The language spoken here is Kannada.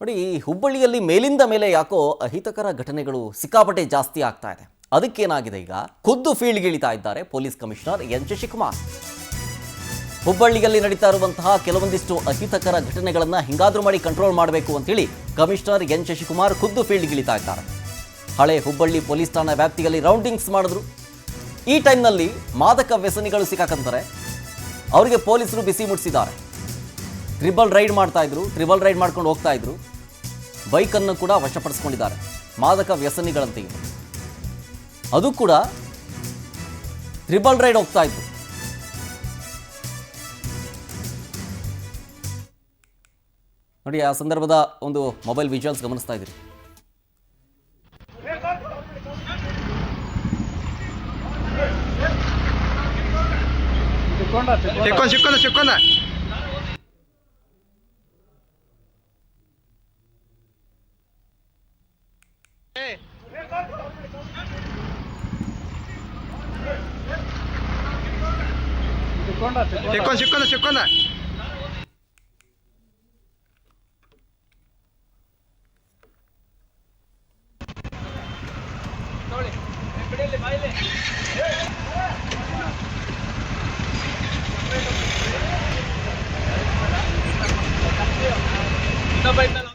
ನೋಡಿ, ಈ ಹುಬ್ಬಳ್ಳಿಯಲ್ಲಿ ಮೇಲಿಂದ ಮೇಲೆ ಯಾಕೋ ಅಹಿತಕರ ಘಟನೆಗಳು ಸಿಕ್ಕಾಪಟ್ಟೆ ಜಾಸ್ತಿ ಆಗ್ತಾ ಇದೆ. ಅದಕ್ಕೇನಾಗಿದೆ, ಈಗ ಖುದ್ದು ಫೀಲ್ಡ್ಗೆ ಇಳಿತಾ ಇದ್ದಾರೆ ಪೊಲೀಸ್ ಕಮಿಷನರ್ ಎನ್ ಶಶಿಕುಮಾರ್. ಹುಬ್ಬಳ್ಳಿಯಲ್ಲಿ ನಡೀತಾ ಇರುವಂತಹ ಕೆಲವೊಂದಿಷ್ಟು ಅಹಿತಕರ ಘಟನೆಗಳನ್ನು ಹಿಂಗಾದ್ರೂ ಮಾಡಿ ಕಂಟ್ರೋಲ್ ಮಾಡಬೇಕು ಅಂತೇಳಿ ಕಮಿಷನರ್ ಎನ್ ಶಶಿಕುಮಾರ್ ಖುದ್ದು ಫೀಲ್ಡ್ಗೆ ಇಳಿತಾ ಇದ್ದಾರೆ. ಹಳೆ ಹುಬ್ಬಳ್ಳಿ ಪೊಲೀಸ್ ಠಾಣಾ ವ್ಯಾಪ್ತಿಯಲ್ಲಿ ರೌಂಡಿಂಗ್ಸ್ ಮಾಡಿದ್ರು. ಈ ಟೈಮ್ನಲ್ಲಿ ಮಾದಕ ವ್ಯಸನಿಗಳು ಸಿಕ್ಕಾಕಂತಾರೆ. ಅವರಿಗೆ ಪೊಲೀಸರು ಬಿಸಿ ಮುಟ್ಟಿಸಿದ್ದಾರೆ. ಟ್ರಿಬಲ್ ರೈಡ್ ಮಾಡ್ತಾ ಇದ್ರು, ಟ್ರಿಬಲ್ ರೈಡ್ ಮಾಡ್ಕೊಂಡು ಹೋಗ್ತಾ ಇದ್ರು. ಬೈಕನ್ನು ಕೂಡ ವಶಪಡಿಸಿಕೊಂಡಿದ್ದಾರೆ. ಮಾದಕ ವ್ಯಸನಿಗಳಂತೆ ಇವರು, ಅದು ಕೂಡ ಟ್ರಿಬಲ್ ರೈಡ್ ಹೋಗ್ತಾ ಇದ್ರು. ನೋಡಿ, ಆ ಸಂದರ್ಭದ ಒಂದು ಮೊಬೈಲ್ ವಿಜುವಲ್ಸ್ ಗಮನಿಸ್ತಾ ಇದ್ದೀರಿ. ಚಿಕ್ಕೊಂದ ಬೈಕ್